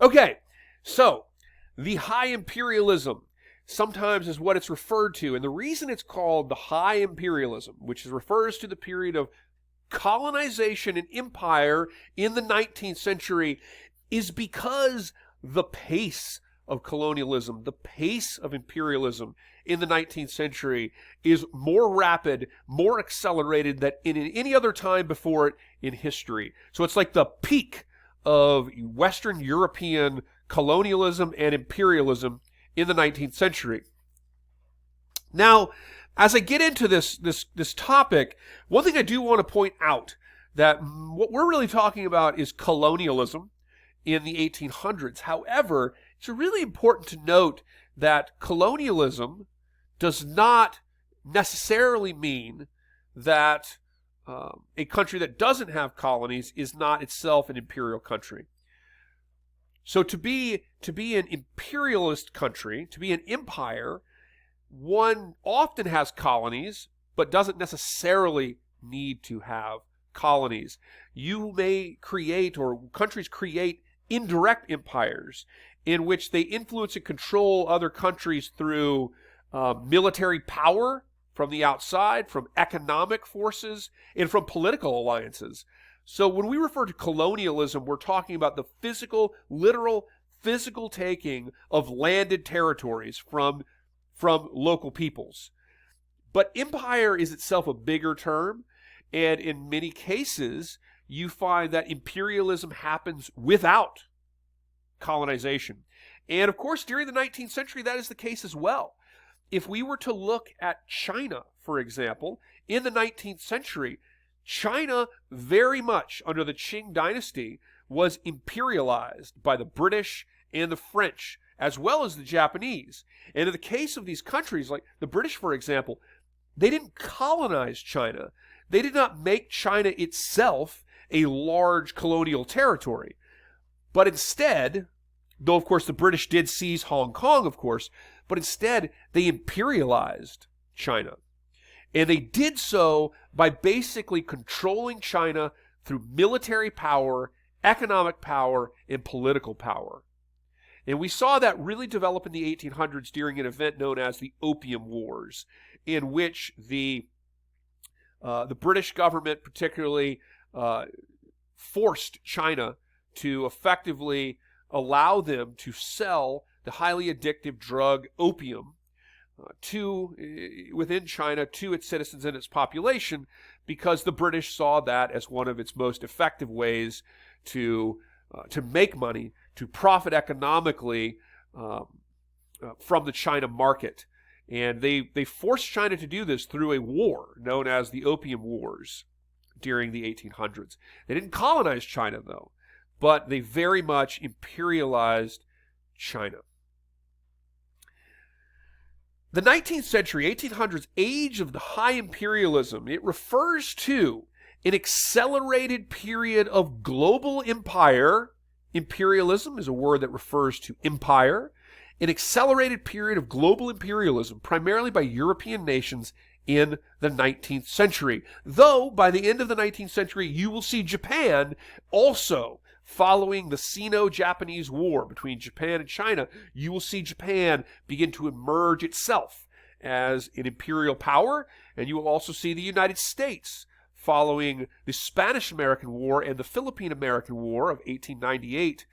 Okay, so the high imperialism sometimes is what it's referred to. And the reason it's called the high imperialism, which refers to the period of colonization and empire in the 19th century, is because the pace of colonialism, the pace of imperialism in the 19th century is more rapid, more accelerated than in any other time before it in history. So it's like the peak of Western European colonialism and imperialism in the 19th century. Now, as I get into this topic, one thing I do want to point out that what we're really talking about is colonialism in the 1800s. However, it's really important to note that colonialism does not necessarily mean that a country that doesn't have colonies is not itself an imperial country. So to be an imperialist country, to be an empire, one often has colonies, but doesn't necessarily need to have colonies. You may create, or countries create, indirect empires in which they influence and control other countries through military power from the outside, from economic forces, and from political alliances. So when we refer to colonialism, we're talking about the literal physical taking of landed territories from local peoples. But empire is itself a bigger term, and in many cases, you find that imperialism happens without colonization. And of course, during the 19th century, that is the case as well. If we were to look at China, for example, in the 19th century, China very much under the Qing dynasty was imperialized by the British and the French, as well as the Japanese. And in the case of these countries, like the British, for example, they didn't colonize China. They did not make China itself a large colonial territory. But instead, though of course the British did seize Hong Kong, of course, but instead they imperialized China. And they did so by basically controlling China through military power, economic power, and political power. And we saw that really develop in the 1800s during an event known as the Opium Wars, in which the British government particularly forced China to effectively allow them to sell the highly addictive drug opium within China to its citizens and its population, because the British saw that as one of its most effective ways to make money, to profit economically from the China market. And they forced China to do this through a war known as the Opium Wars during the 1800s. They didn't colonize China, though, but they very much imperialized China. The 19th century, 1800s, age of the high imperialism, it refers to an accelerated period of global empire. Imperialism is a word that refers to empire. An accelerated period of global imperialism, primarily by European nations in the 19th century. Though, by the end of the 19th century, you will see Japan also following the Sino-Japanese War between Japan and China. You will see Japan begin to emerge itself as an imperial power, and you will also see the United States following the Spanish-American War and the Philippine-American War of 1898.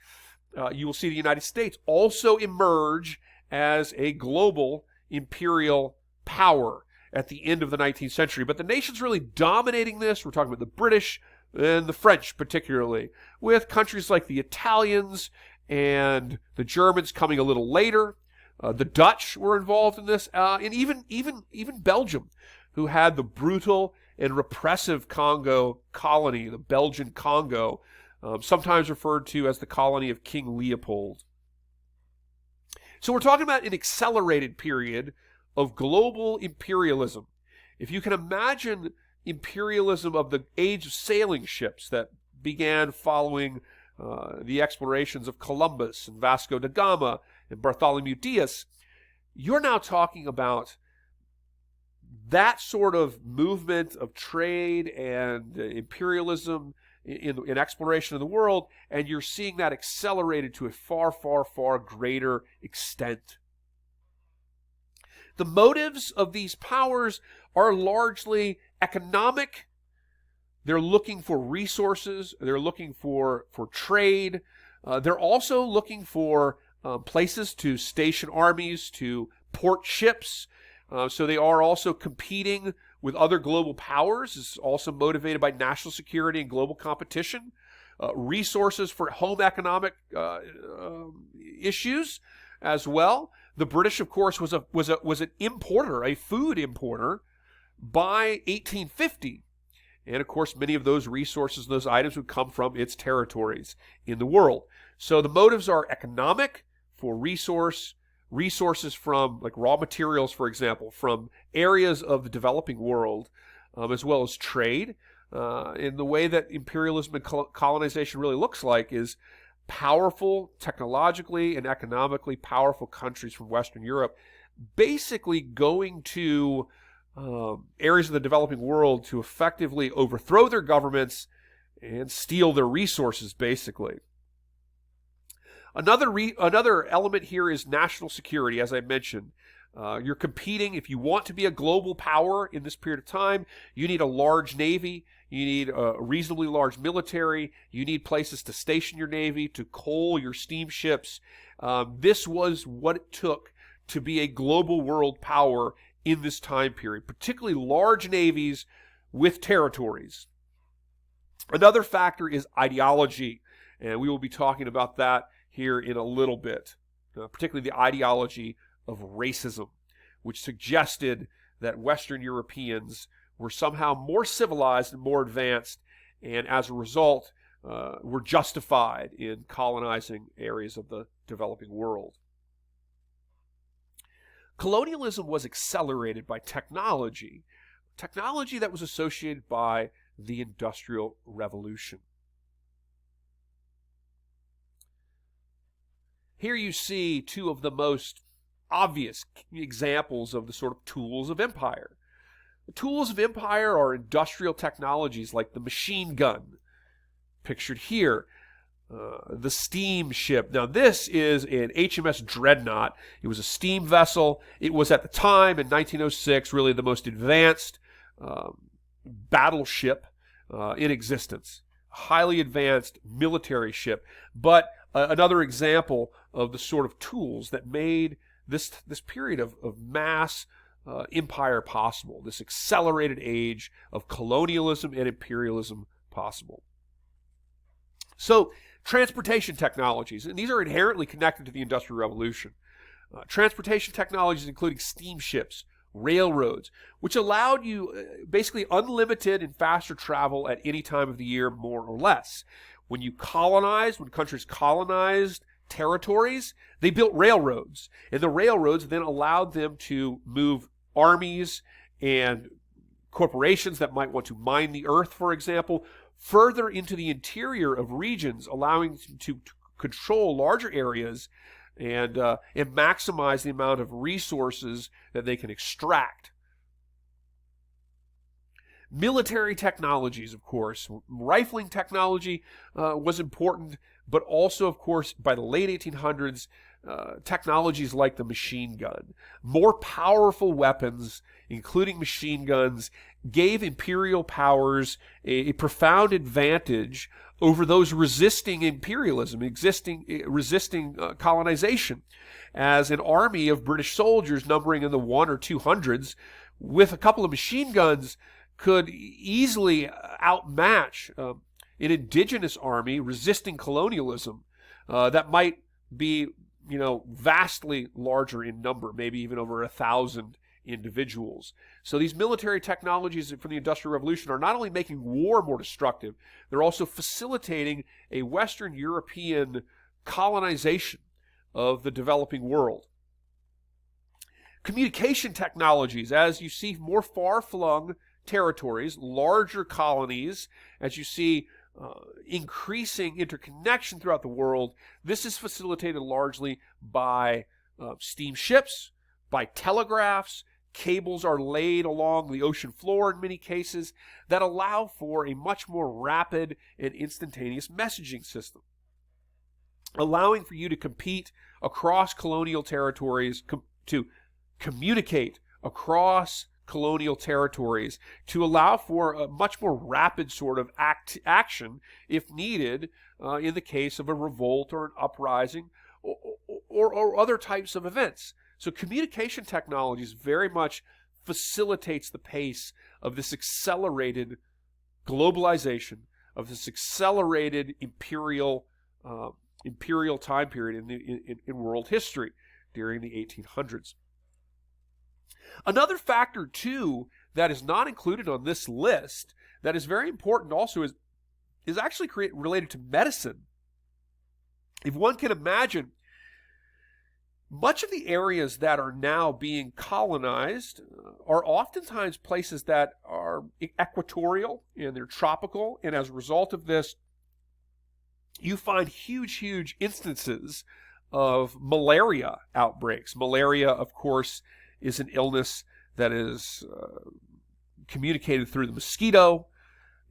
You will see the United States also emerge as a global imperial power at the end of the 19th century. But the nations really dominating this, we're talking about the British and the French particularly, with countries like the Italians and the Germans coming a little later. The Dutch were involved in this, and even Belgium, who had the brutal and repressive Congo colony, the Belgian Congo, sometimes referred to as the colony of King Leopold. So we're talking about an accelerated period of global imperialism. If you can imagine imperialism of the age of sailing ships that began following the explorations of Columbus and Vasco da Gama and Bartholomew Diaz, you're now talking about that sort of movement of trade and imperialism in exploration of the world, and you're seeing that accelerated to a far, far, far greater extent. The motives of these powers are largely economic. They're looking for resources. They're looking for trade. They're also looking for places to station armies, to port ships. So they are also competing with other global powers. It's also motivated by national security and global competition. Resources for home economic issues as well. The British, of course, was an importer, a food importer, by 1850. And, of course, many of those resources, those items would come from its territories in the world. So the motives are economic, for resources from, like raw materials, for example, from areas of the developing world, as well as trade. And the way that imperialism and colonization really looks like is powerful, technologically and economically powerful countries from Western Europe basically going to areas of the developing world to effectively overthrow their governments and steal their resources, basically. Another element here is national security, as I mentioned. You're competing. If you want to be a global power in this period of time, you need a large navy. You need a reasonably large military. You need places to station your navy, to coal your steamships. This was what it took to be a global world power in this time period, particularly large navies with territories. Another factor is ideology, and we will be talking about that here in a little bit, particularly the ideology of racism, which suggested that Western Europeans were somehow more civilized and more advanced, and as a result, were justified in colonizing areas of the developing world. Colonialism was accelerated by technology that was associated by the Industrial Revolution. Here you see two of the most obvious examples of the sort of tools of empire. The tools of empire are industrial technologies like the machine gun, pictured here, the steamship. Now this is an HMS Dreadnought. It was a steam vessel. It was at the time, in 1906, really the most advanced battleship in existence. Highly advanced military ship. But another example of the sort of tools that made this period of mass empire possible, this accelerated age of colonialism and imperialism possible. So, transportation technologies, and these are inherently connected to the Industrial Revolution. Transportation technologies including steamships, railroads, which allowed you basically unlimited and faster travel at any time of the year, more or less. When countries colonized territories, they built railroads, and the railroads then allowed them to move armies and corporations that might want to mine the earth, for example, further into the interior of regions, allowing them to control larger areas and maximize the amount of resources that they can extract. Military technologies, of course. Rifling technology was important, but also, of course, by the late 1800s, technologies like the machine gun. More powerful weapons, including machine guns, gave imperial powers a profound advantage over those resisting imperialism, resisting colonization, as an army of British soldiers numbering in the 100 or 200s with a couple of machine guns could easily outmatch an indigenous army resisting colonialism that might be, vastly larger in number, maybe even over 1,000 individuals. So these military technologies from the Industrial Revolution are not only making war more destructive, they're also facilitating a Western European colonization of the developing world. Communication technologies, as you see more far-flung territories, larger colonies, as you see increasing interconnection throughout the world, this is facilitated largely by steamships, by telegraphs, Cables are laid along the ocean floor in many cases that allow for a much more rapid and instantaneous messaging system, allowing for you to compete across colonial territories, to communicate across colonial territories, to allow for a much more rapid sort of action if needed in the case of a revolt or an uprising or other types of events. So communication technologies very much facilitates the pace of this accelerated globalization, of this accelerated imperial time period in world history during the 1800s. Another factor, too, that is not included on this list that is very important also is actually related to medicine. If one can imagine, much of the areas that are now being colonized are oftentimes places that are equatorial and they're tropical, and as a result of this, you find huge instances of malaria outbreaks. Malaria, of course, is an illness that is communicated through the mosquito,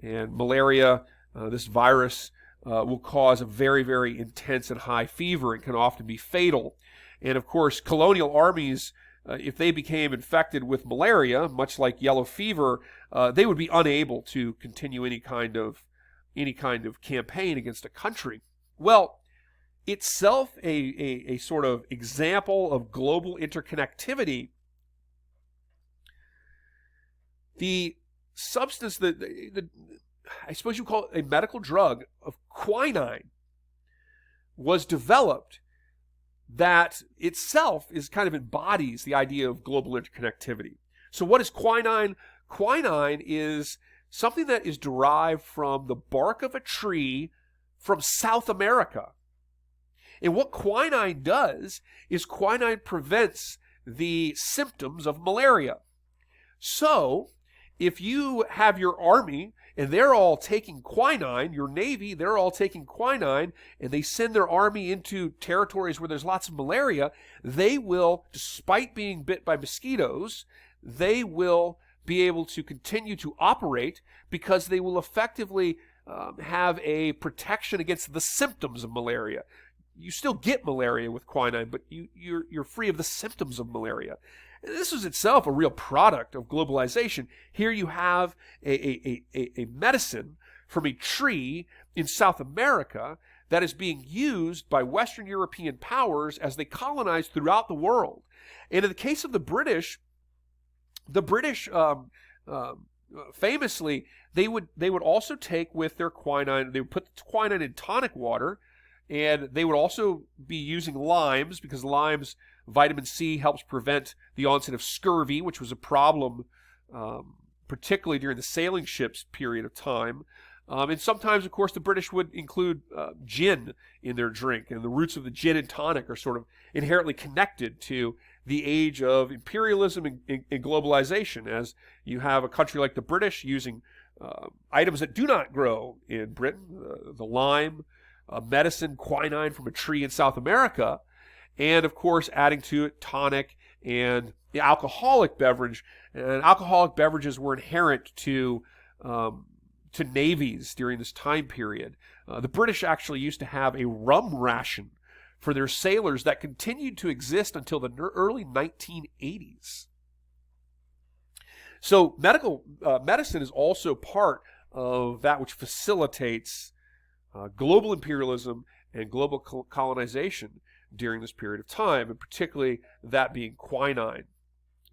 and malaria, this virus, will cause a very intense and high fever and can often be fatal. And of course, colonial armies, if they became infected with malaria, much like yellow fever, they would be unable to continue any kind of campaign against a country. Well, itself a sort of example of global interconnectivity. The substance that I suppose you call it a medical drug of quinine was developed that itself is kind of embodies the idea of global interconnectivity. So what is quinine? Quinine is something that is derived from the bark of a tree from South America. And what quinine does is quinine prevents the symptoms of malaria. So if you have your army and they're all taking quinine, your navy, they're all taking quinine, and they send their army into territories where there's lots of malaria, they will, despite being bit by mosquitoes, they will be able to continue to operate because they will effectively have a protection against the symptoms of malaria. You still get malaria with quinine, but you're free of the symptoms of malaria. This is itself a real product of globalization. Here you have a medicine from a tree in South America that is being used by Western European powers as they colonize throughout the world. And in the case of the British famously, they would also take with their quinine, they would put the quinine in tonic water, and they would also be using limes, because limes, vitamin C, helps prevent the onset of scurvy, which was a problem particularly during the sailing ships period of time. And sometimes, of course, the British would include gin in their drink, and the roots of the gin and tonic are sort of inherently connected to the age of imperialism and globalization, as you have a country like the British using items that do not grow in Britain, the lime, medicine, quinine from a tree in South America, and of course adding to it tonic and the alcoholic beverage. And alcoholic beverages were inherent to navies during this time period. The British actually used to have a rum ration for their sailors that continued to exist until the early 1980s. So medicine is also part of that which facilitates global imperialism and global colonization during this period of time, and particularly that being quinine.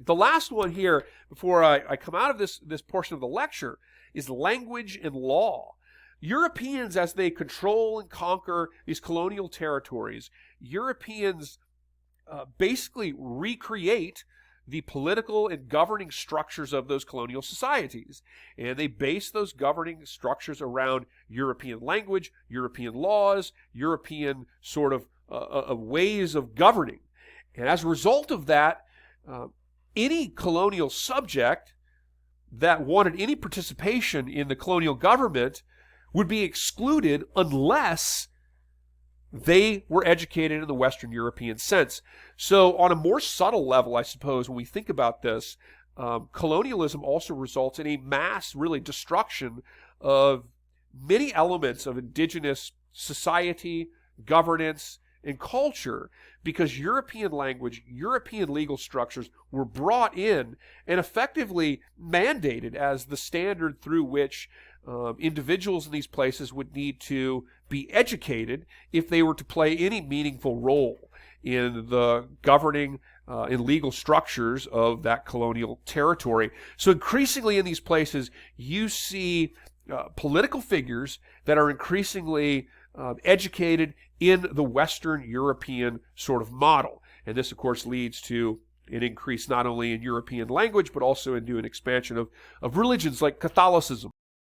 The last one here, before I come out of this portion of the lecture, is language and law. Europeans, as they control and conquer these colonial territories, Europeans basically recreate the political and governing structures of those colonial societies. And they base those governing structures around European language, European laws, European sort of ways of governing. And as a result of that, any colonial subject that wanted any participation in the colonial government would be excluded unless they were educated in the Western European sense. So on a more subtle level, I suppose, when we think about this, colonialism also results in a mass, really, destruction of many elements of indigenous society, governance, and culture, because European language, European legal structures were brought in and effectively mandated as the standard through which individuals in these places would need to be educated if they were to play any meaningful role in the governing and legal structures of that colonial territory. So increasingly in these places, you see political figures that are increasingly educated in the Western European sort of model. And this, of course, leads to an increase not only in European language, but also into an expansion of religions like Catholicism.